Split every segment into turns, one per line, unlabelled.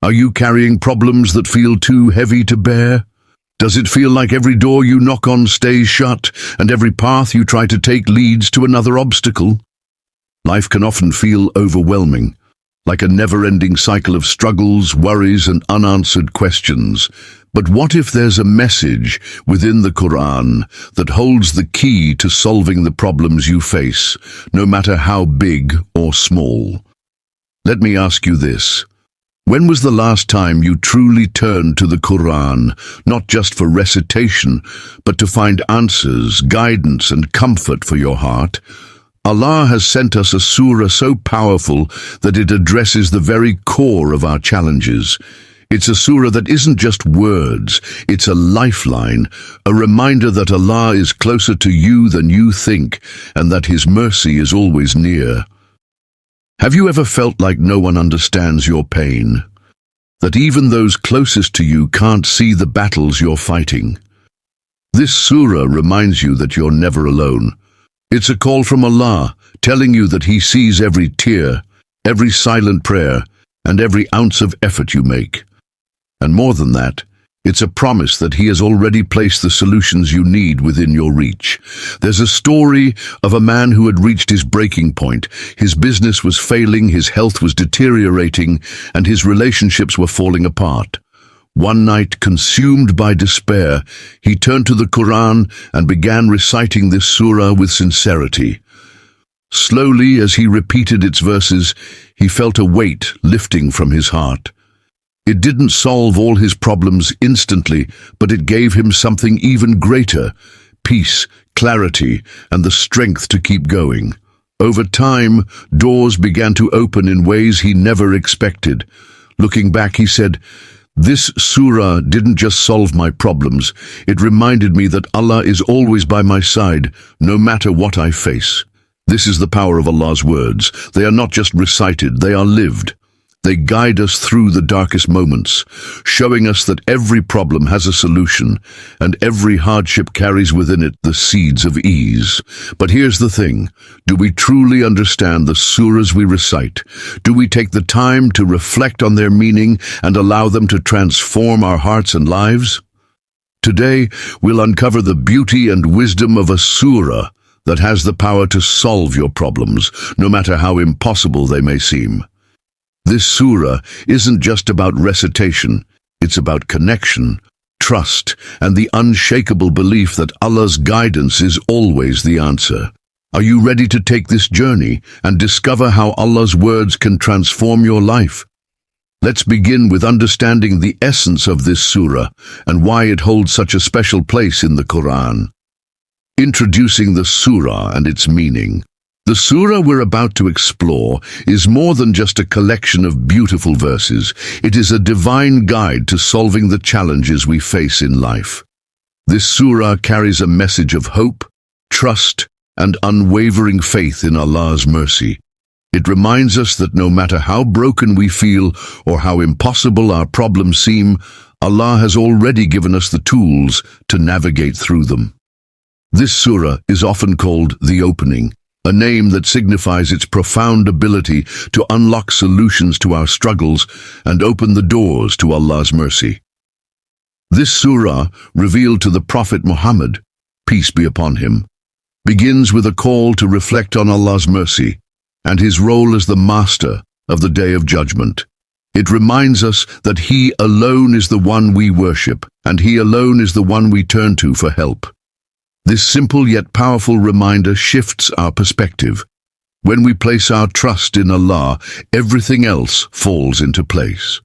Are you carrying problems that feel too heavy to bear? Does it feel like every door you knock on stays shut and every path you try to take leads to another obstacle? Life can often feel overwhelming, like a never-ending cycle of struggles, worries, and unanswered questions. But what if there's a message within the Quran that holds the key to solving the problems you face, no matter how big or small? Let me ask you this. When was the last time you truly turned to the Quran, not just for recitation, but to find answers, guidance, and comfort for your heart? Allah has sent us a surah so powerful that it addresses the very core of our challenges. It's a surah that isn't just words, it's a lifeline, a reminder that Allah is closer to you than you think, and that His mercy is always near. Have you ever felt like no one understands your pain? That even those closest to you can't see the battles you're fighting? This surah reminds you that you're never alone. It's a call from Allah, telling you that He sees every tear, every silent prayer, and every ounce of effort you make. And more than that, it's a promise that He has already placed the solutions you need within your reach. There's a story of a man who had reached his breaking point. His business was failing, his health was deteriorating, and his relationships were falling apart. One night, consumed by despair, he turned to the Quran and began reciting this surah with sincerity. Slowly, as he repeated its verses, he felt a weight lifting from his heart. It didn't solve all his problems instantly, but it gave him something even greater: peace, clarity, and the strength to keep going. Over time, doors began to open in ways he never expected. Looking back, he said, "This surah didn't just solve my problems, it reminded me that Allah is always by my side, no matter what I face." This is the power of Allah's words. They are not just recited, they are lived. They guide us through the darkest moments, showing us that every problem has a solution, and every hardship carries within it the seeds of ease. But here's the thing. Do we truly understand the surahs we recite? Do we take the time to reflect on their meaning and allow them to transform our hearts and lives? Today, we'll uncover the beauty and wisdom of a surah that has the power to solve your problems, no matter how impossible they may seem. This surah isn't just about recitation, it's about connection, trust, and the unshakable belief that Allah's guidance is always the answer. Are you ready to take this journey and discover how Allah's words can transform your life? Let's begin with understanding the essence of this surah and why it holds such a special place in the Quran. Introducing the surah and its meaning. The surah we're about to explore is more than just a collection of beautiful verses. It is a divine guide to solving the challenges we face in life. This surah carries a message of hope, trust, and unwavering faith in Allah's mercy. It reminds us that no matter how broken we feel or how impossible our problems seem, Allah has already given us the tools to navigate through them. This surah is often called the opening, a name that signifies its profound ability to unlock solutions to our struggles and open the doors to Allah's mercy. This surah, revealed to the Prophet Muhammad, peace be upon him, begins with a call to reflect on Allah's mercy and His role as the Master of the Day of Judgment. It reminds us that He alone is the one we worship, and He alone is the one we turn to for help. This simple yet powerful reminder shifts our perspective. When we place our trust in Allah, everything else falls into place.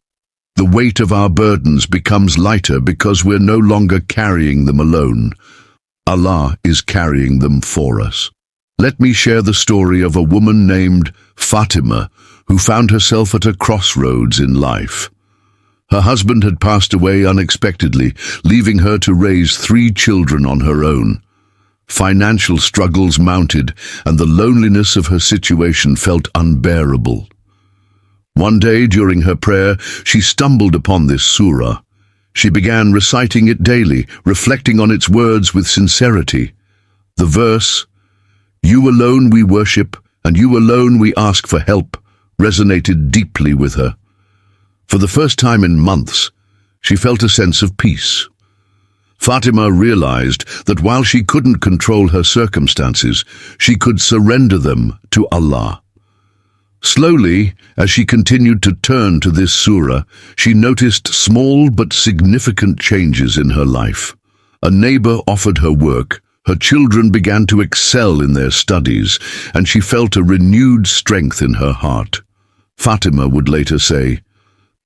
The weight of our burdens becomes lighter because we're no longer carrying them alone. Allah is carrying them for us. Let me share the story of a woman named Fatima, who found herself at a crossroads in life. Her husband had passed away unexpectedly, leaving her to raise 3 children on her own. Financial struggles mounted, and the loneliness of her situation felt unbearable. One day, during her prayer, she stumbled upon this surah. She began reciting it daily, reflecting on its words with sincerity. The verse, "You alone we worship, and you alone we ask for help," resonated deeply with her. For the first time in months, she felt a sense of peace. Fatima realized that while she couldn't control her circumstances, she could surrender them to Allah. Slowly, as she continued to turn to this surah, she noticed small but significant changes in her life. A neighbor offered her work, her children began to excel in their studies, and she felt a renewed strength in her heart. Fatima would later say,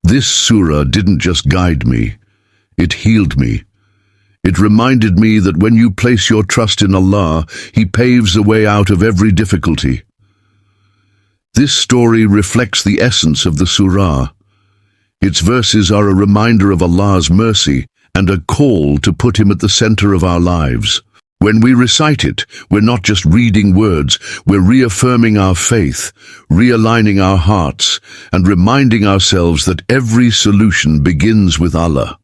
"This surah didn't just guide me, it healed me. It reminded me that when you place your trust in Allah, He paves a way out of every difficulty." This story reflects the essence of the surah. Its verses are a reminder of Allah's mercy and a call to put Him at the center of our lives. When we recite it, we're not just reading words, we're reaffirming our faith, realigning our hearts, and reminding ourselves that every solution begins with Allah.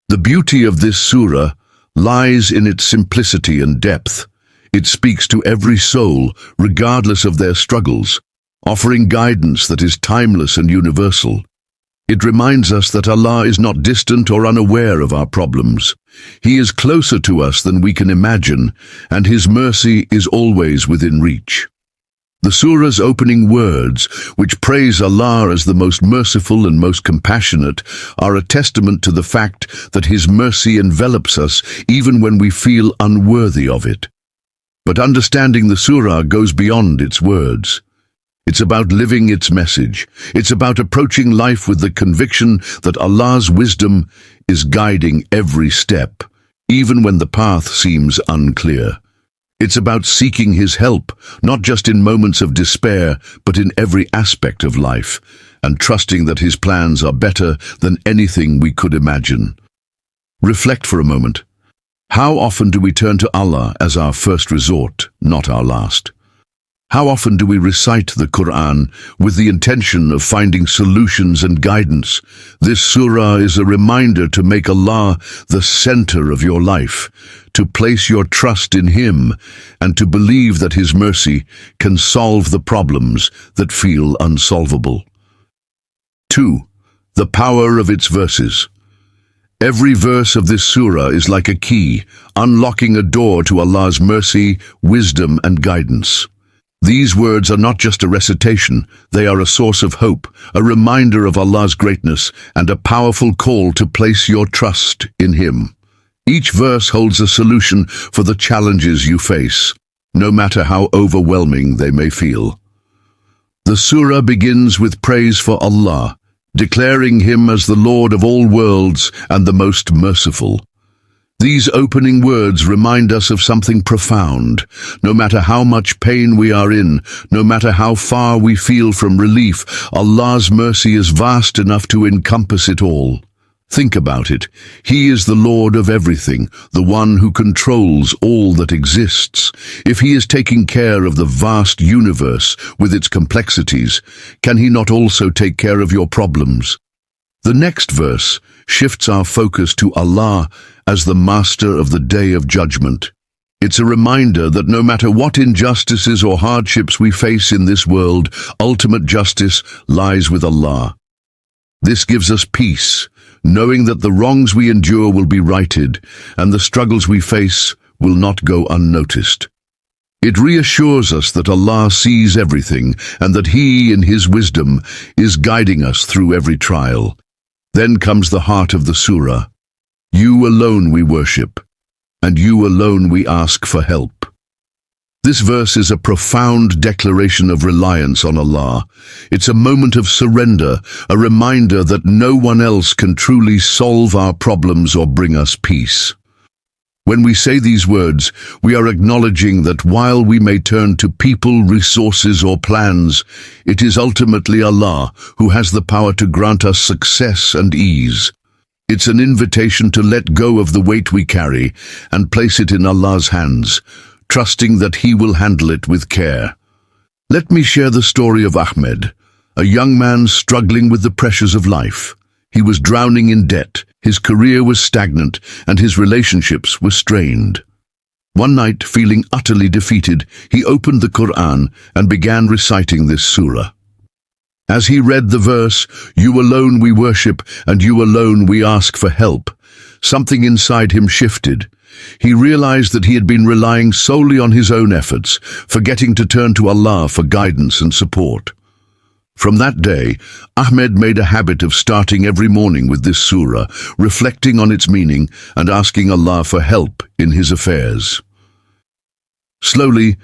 The beauty of this surah lies in its simplicity and depth. It speaks to every soul, regardless of their struggles, offering guidance that is timeless and universal. It reminds us that Allah is not distant or unaware of our problems. He is closer to us than we can imagine, and His mercy is always within reach. The surah's opening words, which praise Allah as the most merciful and most compassionate, are a testament to the fact that His mercy envelops us even when we feel unworthy of it. But understanding the surah goes beyond its words. It's about living its message. It's about approaching life with the conviction that Allah's wisdom is guiding every step, even when the path seems unclear. It's about seeking His help, not just in moments of despair, but in every aspect of life, and trusting that His plans are better than anything we could imagine. Reflect for a moment. How often do we turn to Allah as our first resort, not our last? How often do we recite the Quran with the intention of finding solutions and guidance? This surah is a reminder to make Allah the center of your life, to place your trust in Him, and to believe that His mercy can solve the problems that feel unsolvable. 2. The power of its verses. Every verse of this surah is like a key, unlocking a door to Allah's mercy, wisdom, and guidance. These words are not just a recitation, they are a source of hope, a reminder of Allah's greatness, and a powerful call to place your trust in Him. Each verse holds a solution for the challenges you face, no matter how overwhelming they may feel. The surah begins with praise for Allah, declaring Him as the Lord of all worlds and the most merciful. These opening words remind us of something profound. No matter how much pain we are in, no matter how far we feel from relief, Allah's mercy is vast enough to encompass it all. Think about it. He is the Lord of everything, the one who controls all that exists. If He is taking care of the vast universe with its complexities, can He not also take care of your problems? The next verse shifts our focus to Allah as the Master of the Day of Judgment. It's a reminder that no matter what injustices or hardships we face in this world, ultimate justice lies with Allah. This gives us peace, knowing that the wrongs we endure will be righted, and the struggles we face will not go unnoticed. It reassures us that Allah sees everything, and that He, in His wisdom, is guiding us through every trial. Then comes the heart of the surah. You alone we worship, and you alone we ask for help. This verse is a profound declaration of reliance on Allah. It's a moment of surrender, a reminder that no one else can truly solve our problems or bring us peace. When we say these words, we are acknowledging that while we may turn to people, resources, or plans, it is ultimately Allah who has the power to grant us success and ease. It's an invitation to let go of the weight we carry and place it in Allah's hands, trusting that He will handle it with care. Let me share the story of Ahmed, a young man struggling with the pressures of life. He was drowning in debt, his career was stagnant, and his relationships were strained. One night, feeling utterly defeated, he opened the Quran and began reciting this surah. As he read the verse, "You alone we worship, and you alone we ask for help," something inside him shifted. He realized that he had been relying solely on his own efforts, forgetting to turn to Allah for guidance and support. From that day, Ahmed made a habit of starting every morning with this surah, reflecting on its meaning and asking Allah for help in his affairs. Slowly,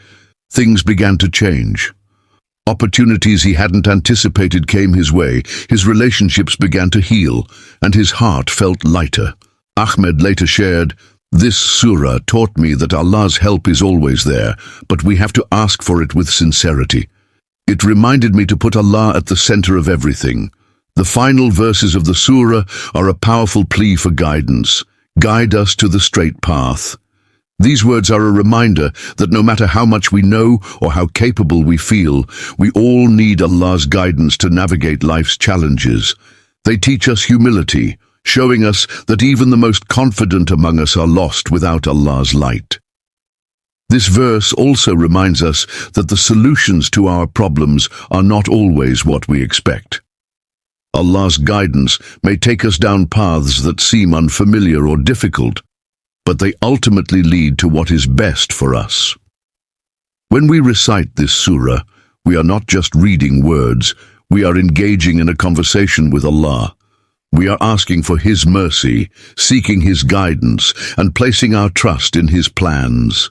things began to change. Opportunities he hadn't anticipated came his way, his relationships began to heal, and his heart felt lighter. Ahmed later shared, "This surah taught me that Allah's help is always there, but we have to ask for it with sincerity. It reminded me to put Allah at the center of everything." The final verses of the surah are a powerful plea for guidance. Guide us to the straight path. These words are a reminder that no matter how much we know or how capable we feel, we all need Allah's guidance to navigate life's challenges. They teach us humility, showing us that even the most confident among us are lost without Allah's light. This verse also reminds us that the solutions to our problems are not always what we expect. Allah's guidance may take us down paths that seem unfamiliar or difficult, but they ultimately lead to what is best for us. When we recite this surah, we are not just reading words, we are engaging in a conversation with Allah. We are asking for His mercy, seeking His guidance, and placing our trust in His plans.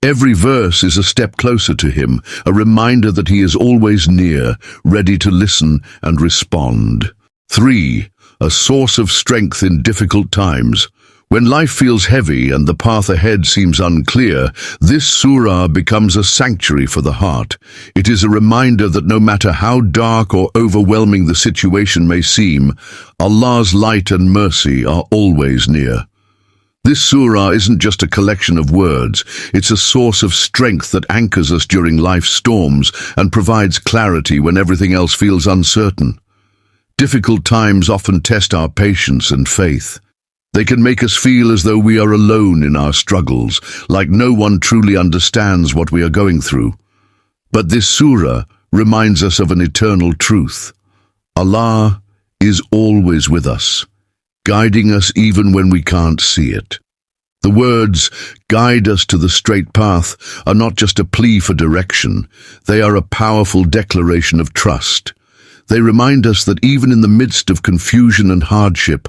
Every verse is a step closer to Him, a reminder that He is always near, ready to listen and respond. 3. A source of strength in difficult times. When life feels heavy and the path ahead seems unclear, this surah becomes a sanctuary for the heart. It is a reminder that no matter how dark or overwhelming the situation may seem, Allah's light and mercy are always near. This surah isn't just a collection of words, it's a source of strength that anchors us during life's storms and provides clarity when everything else feels uncertain. Difficult times often test our patience and faith. They can make us feel as though we are alone in our struggles, like no one truly understands what we are going through. But this surah reminds us of an eternal truth. Allah is always with us, guiding us even when we can't see it. The words, "guide us to the straight path," are not just a plea for direction, they are a powerful declaration of trust. They remind us that even in the midst of confusion and hardship,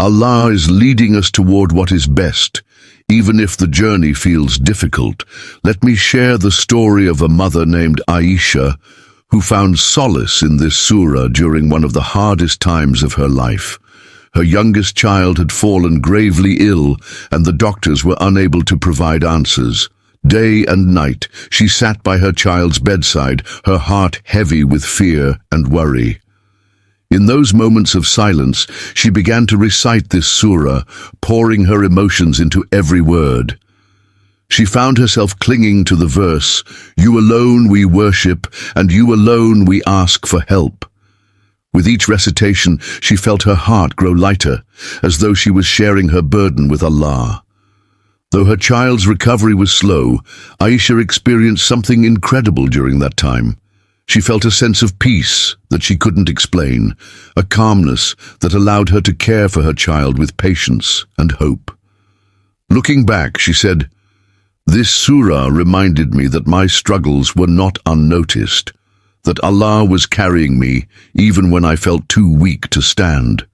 Allah is leading us toward what is best, even if the journey feels difficult. Let me share the story of a mother named Aisha, who found solace in this surah during one of the hardest times of her life. Her youngest child had fallen gravely ill, and the doctors were unable to provide answers. Day and night, she sat by her child's bedside, her heart heavy with fear and worry. In those moments of silence, she began to recite this surah, pouring her emotions into every word. She found herself clinging to the verse, "You alone we worship, and you alone we ask for help." With each recitation, she felt her heart grow lighter, as though she was sharing her burden with Allah. Though her child's recovery was slow, Aisha experienced something incredible during that time. She felt a sense of peace that she couldn't explain, a calmness that allowed her to care for her child with patience and hope. Looking back, she said, "This surah reminded me that my struggles were not unnoticed, that Allah was carrying me even when I felt too weak to stand.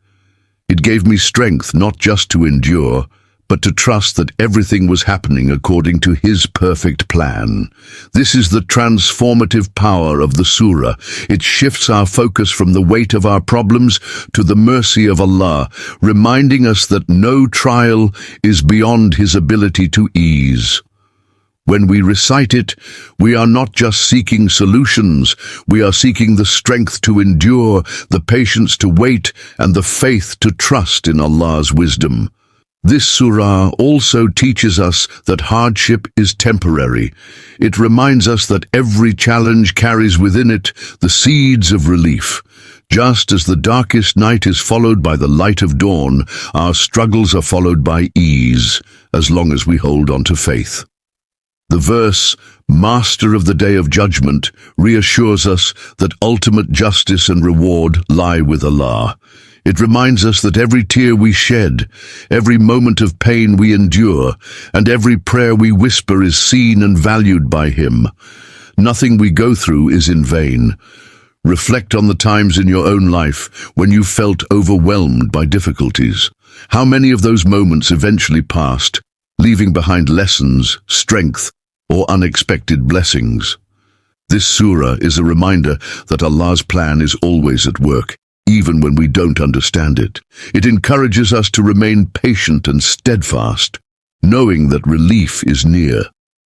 It gave me strength not just to endure, but to trust that everything was happening according to His perfect plan." This is the transformative power of the surah. It shifts our focus from the weight of our problems to the mercy of Allah, reminding us that no trial is beyond His ability to ease. When we recite it, we are not just seeking solutions, we are seeking the strength to endure, the patience to wait, and the faith to trust in Allah's wisdom. This surah also teaches us that hardship is temporary. It reminds us that every challenge carries within it the seeds of relief. Just as the darkest night is followed by the light of dawn, our struggles are followed by ease, as long as we hold on to faith. The verse, "Master of the Day of Judgment," reassures us that ultimate justice and reward lie with Allah. It reminds us that every tear we shed, every moment of pain we endure, and every prayer we whisper is seen and valued by Him. Nothing we go through is in vain. Reflect on the times in your own life when you felt overwhelmed by difficulties. How many of those moments eventually passed, leaving behind lessons, strength, or unexpected blessings? This surah is a reminder that Allah's plan is always at work, even when we don't understand it. It encourages us to remain patient and steadfast, knowing that relief is near.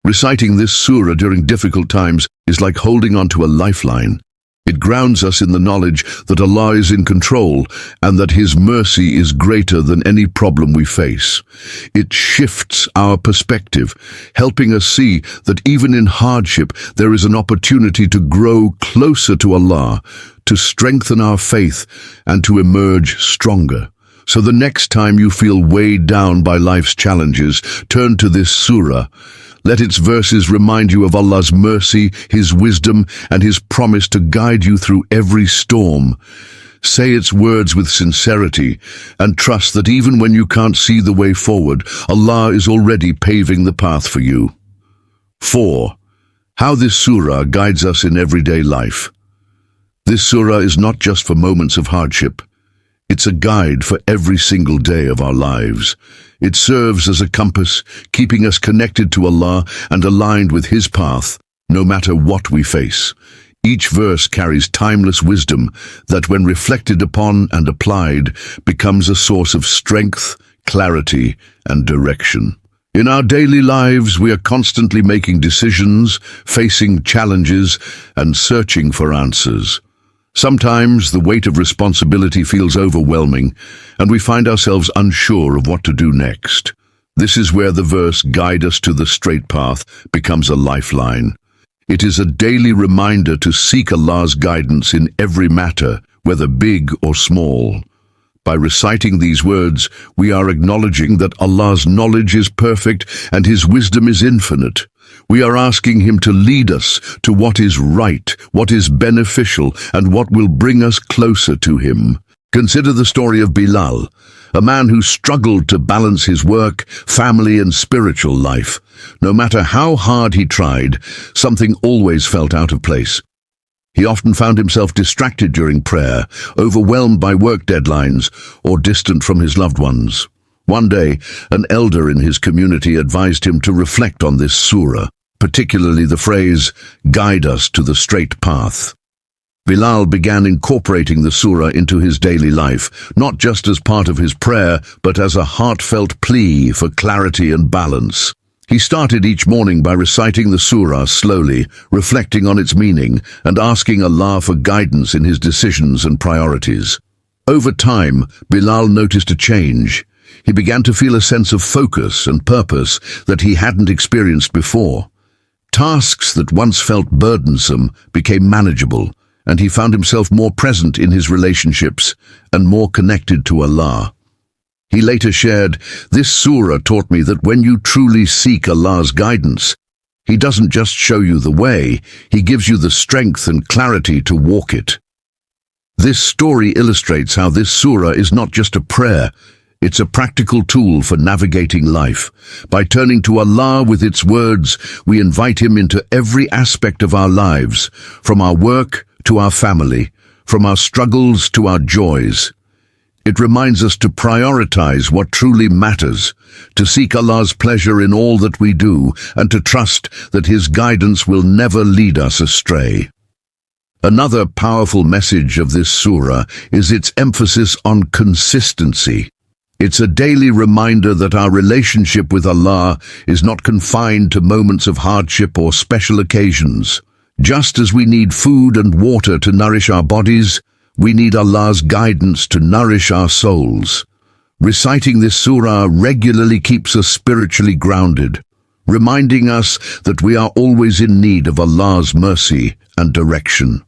Reciting this surah during difficult times is like holding onto a lifeline. It grounds us in the knowledge that Allah is in control and that His mercy is greater than any problem we face. It shifts our perspective, helping us see that even in hardship there is an opportunity to grow closer to Allah, to strengthen our faith, and to emerge stronger. So the next time you feel weighed down by life's challenges, turn to this surah. Let its verses remind you of Allah's mercy, His wisdom, and His promise to guide you through every storm. Say its words with sincerity and trust that even when you can't see the way forward, Allah is already paving the path for you. 4. How this surah guides us in everyday life. This surah is not just for moments of hardship. It's a guide for every single day of our lives. It serves as a compass, keeping us connected to Allah and aligned with His path, no matter what we face. Each verse carries timeless wisdom that, when reflected upon and applied, becomes a source of strength, clarity, and direction. In our daily lives, we are constantly making decisions, facing challenges, and searching for answers. Sometimes the weight of responsibility feels overwhelming, and we find ourselves unsure of what to do next. This is where the verse, "Guide us to the straight path," becomes a lifeline. It is a daily reminder to seek Allah's guidance in every matter, whether big or small. By reciting these words, we are acknowledging that Allah's knowledge is perfect and His wisdom is infinite. We are asking Him to lead us to what is right, what is beneficial, and what will bring us closer to Him. Consider the story of Bilal, a man who struggled to balance his work, family, and spiritual life. No matter how hard he tried, something always felt out of place. He often found himself distracted during prayer, overwhelmed by work deadlines, or distant from his loved ones. One day, an elder in his community advised him to reflect on this surah, particularly the phrase, "Guide us to the straight path." Bilal began incorporating the surah into his daily life, not just as part of his prayer, but as a heartfelt plea for clarity and balance. He started each morning by reciting the surah slowly, reflecting on its meaning, and asking Allah for guidance in his decisions and priorities. Over time, Bilal noticed a change. He began to feel a sense of focus and purpose that he hadn't experienced before. Tasks that once felt burdensome became manageable, and he found himself more present in his relationships and more connected to Allah. He later shared, "This surah taught me that when you truly seek Allah's guidance, He doesn't just show you the way, He gives you the strength and clarity to walk it." This story illustrates how this surah is not just a prayer, it's a practical tool for navigating life. By turning to Allah with its words, we invite Him into every aspect of our lives, from our work to our family, from our struggles to our joys. It reminds us to prioritize what truly matters, to seek Allah's pleasure in all that we do, and to trust that His guidance will never lead us astray. Another powerful message of this surah is its emphasis on consistency. It's a daily reminder that our relationship with Allah is not confined to moments of hardship or special occasions. Just as we need food and water to nourish our bodies, we need Allah's guidance to nourish our souls. Reciting this surah regularly keeps us spiritually grounded, reminding us that we are always in need of Allah's mercy and direction.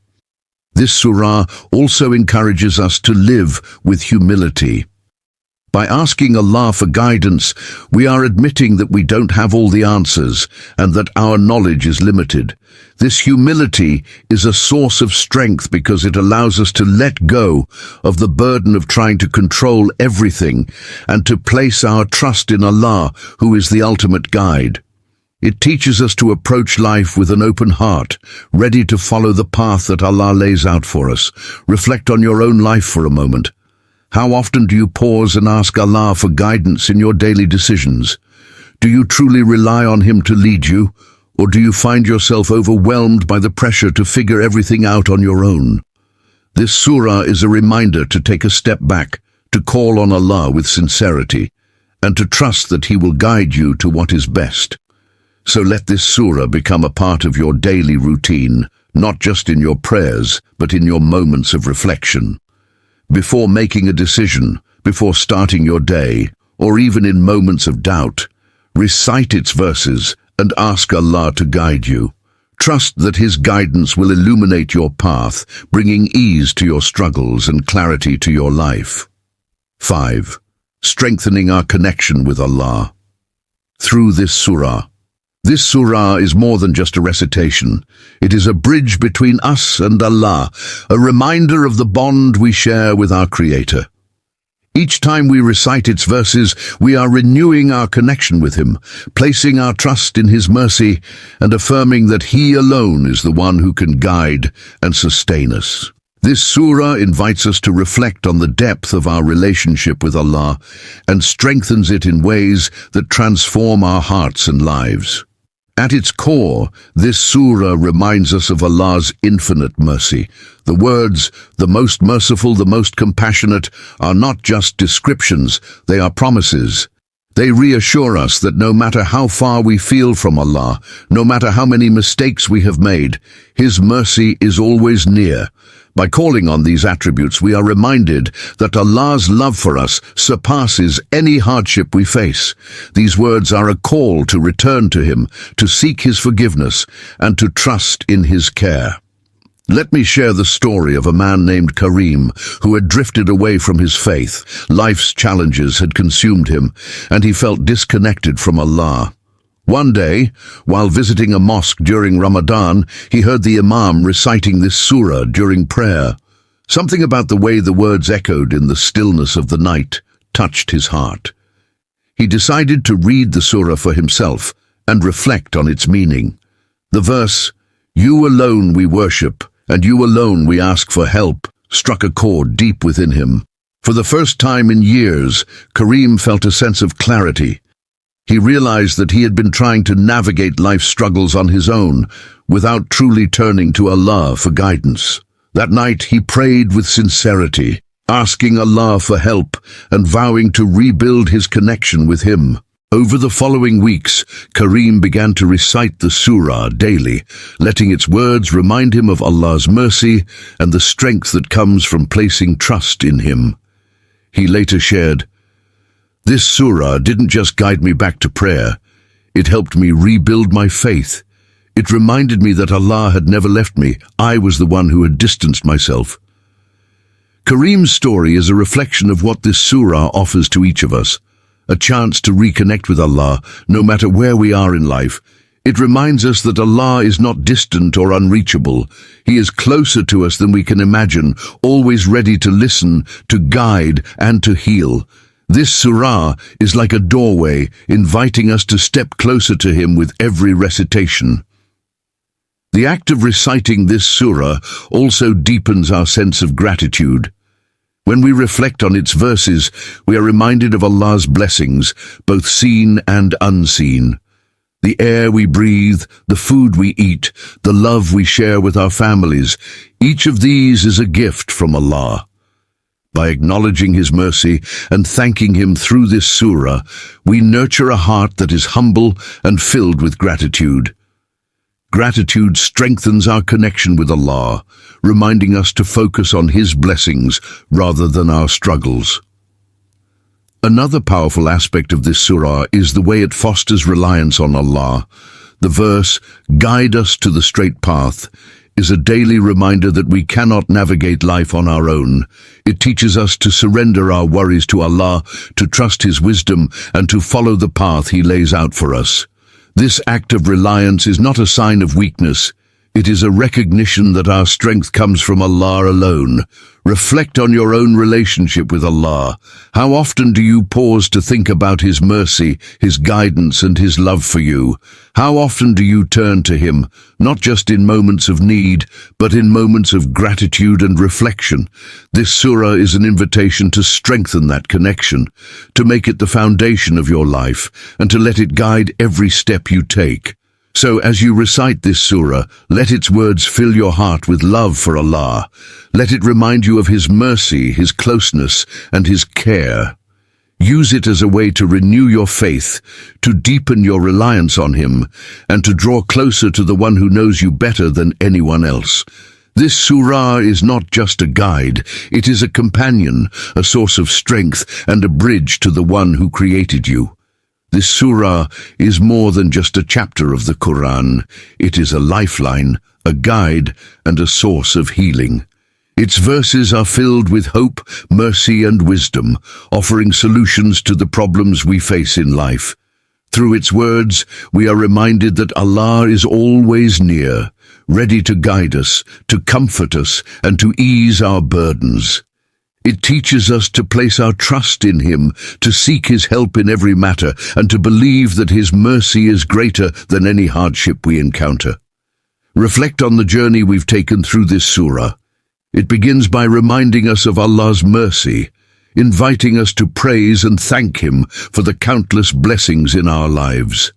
This surah also encourages us to live with humility. By asking Allah for guidance, we are admitting that we don't have all the answers and that our knowledge is limited. This humility is a source of strength because it allows us to let go of the burden of trying to control everything and to place our trust in Allah, who is the ultimate guide. It teaches us to approach life with an open heart, ready to follow the path that Allah lays out for us. Reflect on your own life for a moment. How often do you pause and ask Allah for guidance in your daily decisions? Do you truly rely on Him to lead you, or do you find yourself overwhelmed by the pressure to figure everything out on your own? This surah is a reminder to take a step back, to call on Allah with sincerity, and to trust that He will guide you to what is best. So let this surah become a part of your daily routine, not just in your prayers, but in your moments of reflection. Before making a decision, before starting your day, or even in moments of doubt, recite its verses and ask Allah to guide you. Trust that His guidance will illuminate your path, bringing ease to your struggles and clarity to your life. 5. Strengthening our connection with Allah. Through this surah is more than just a recitation. It is a bridge between us and Allah, a reminder of the bond we share with our Creator. Each time we recite its verses, we are renewing our connection with Him, placing our trust in His mercy, and affirming that He alone is the one who can guide and sustain us. This surah invites us to reflect on the depth of our relationship with Allah and strengthens it in ways that transform our hearts and lives. At its core, this surah reminds us of Allah's infinite mercy. The words, "the most merciful, the most compassionate," are not just descriptions, they are promises. They reassure us that no matter how far we feel from Allah, no matter how many mistakes we have made, His mercy is always near. By calling on these attributes, we are reminded that Allah's love for us surpasses any hardship we face. These words are a call to return to Him, to seek His forgiveness, and to trust in His care. Let me share the story of a man named Karim who had drifted away from his faith. Life's challenges had consumed him, and he felt disconnected from Allah. One day, while visiting a mosque during Ramadan, he heard the Imam reciting this surah during prayer. Something about the way the words echoed in the stillness of the night touched his heart. He decided to read the surah for himself and reflect on its meaning. The verse, "You alone we worship, and you alone we ask for help," struck a chord deep within him. For the first time in years, Karim felt a sense of clarity. He realized that he had been trying to navigate life's struggles on his own, without truly turning to Allah for guidance. That night he prayed with sincerity, asking Allah for help and vowing to rebuild his connection with Him. Over the following weeks, Karim began to recite the surah daily, letting its words remind him of Allah's mercy and the strength that comes from placing trust in Him. He later shared, "This surah didn't just guide me back to prayer, it helped me rebuild my faith. It reminded me that Allah had never left me, I was the one who had distanced myself." Karim's story is a reflection of what this surah offers to each of us, a chance to reconnect with Allah, no matter where we are in life. It reminds us that Allah is not distant or unreachable. He is closer to us than we can imagine, always ready to listen, to guide, and to heal. This surah is like a doorway, inviting us to step closer to Him with every recitation. The act of reciting this surah also deepens our sense of gratitude. When we reflect on its verses, we are reminded of Allah's blessings, both seen and unseen. The air we breathe, the food we eat, the love we share with our families, each of these is a gift from Allah. By acknowledging His mercy and thanking Him through this surah, we nurture a heart that is humble and filled with gratitude. Gratitude strengthens our connection with Allah, reminding us to focus on His blessings rather than our struggles. Another powerful aspect of this surah is the way it fosters reliance on Allah. The verse, "Guide us to the straight path," is a daily reminder that we cannot navigate life on our own. It teaches us to surrender our worries to Allah, to trust His wisdom, and to follow the path He lays out for us. This act of reliance is not a sign of weakness. It is a recognition that our strength comes from Allah alone. Reflect on your own relationship with Allah. How often do you pause to think about His mercy, His guidance, and His love for you? How often do you turn to Him, not just in moments of need, but in moments of gratitude and reflection? This surah is an invitation to strengthen that connection, to make it the foundation of your life, and to let it guide every step you take. So as you recite this surah, let its words fill your heart with love for Allah. Let it remind you of His mercy, His closeness, and His care. Use it as a way to renew your faith, to deepen your reliance on Him, and to draw closer to the one who knows you better than anyone else. This surah is not just a guide, it is a companion, a source of strength, and a bridge to the one who created you. This surah is more than just a chapter of the Quran. It is a lifeline, a guide, and a source of healing. Its verses are filled with hope, mercy, and wisdom, offering solutions to the problems we face in life. Through its words, we are reminded that Allah is always near, ready to guide us, to comfort us, and to ease our burdens. It teaches us to place our trust in Him, to seek His help in every matter, and to believe that His mercy is greater than any hardship we encounter. Reflect on the journey we've taken through this surah. It begins by reminding us of Allah's mercy, inviting us to praise and thank Him for the countless blessings in our lives.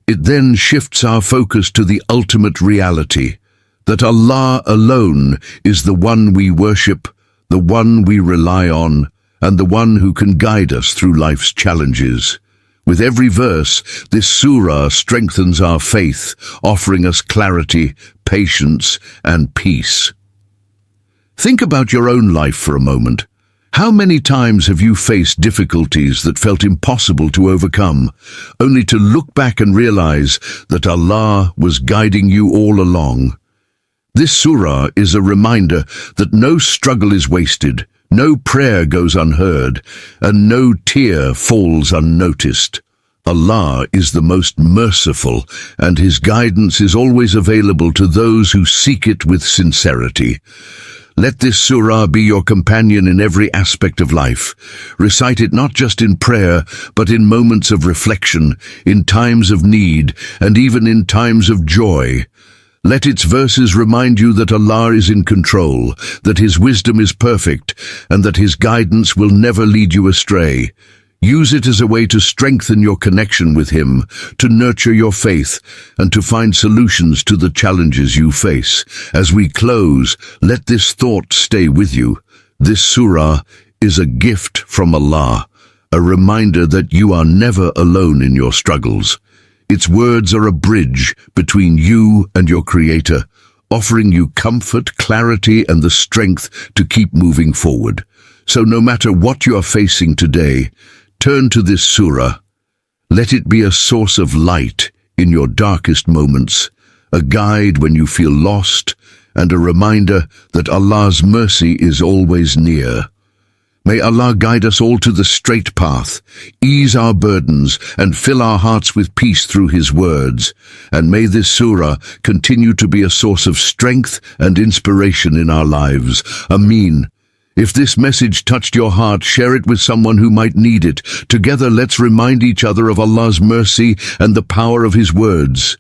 It then shifts our focus to the ultimate reality, that Allah alone is the one we worship, the one we rely on, and the one who can guide us through life's challenges. With every verse, this surah strengthens our faith, offering us clarity, patience, and peace. Think about your own life for a moment. How many times have you faced difficulties that felt impossible to overcome, only to look back and realize that Allah was guiding you all along? This surah is a reminder that no struggle is wasted, no prayer goes unheard, and no tear falls unnoticed. Allah is the most merciful, and His guidance is always available to those who seek it with sincerity. Let this surah be your companion in every aspect of life. Recite it not just in prayer, but in moments of reflection, in times of need, and even in times of joy. Let its verses remind you that Allah is in control, that His wisdom is perfect, and that His guidance will never lead you astray. Use it as a way to strengthen your connection with Him, to nurture your faith, and to find solutions to the challenges you face. As we close, let this thought stay with you. This surah is a gift from Allah, a reminder that you are never alone in your struggles. Its words are a bridge between you and your Creator, offering you comfort, clarity, and the strength to keep moving forward. So no matter what you are facing today, turn to this surah. Let it be a source of light in your darkest moments, a guide when you feel lost, and a reminder that Allah's mercy is always near. May Allah guide us all to the straight path, ease our burdens, and fill our hearts with peace through His words. And may this surah continue to be a source of strength and inspiration in our lives. Ameen. If this message touched your heart, share it with someone who might need it. Together, let's remind each other of Allah's mercy and the power of His words.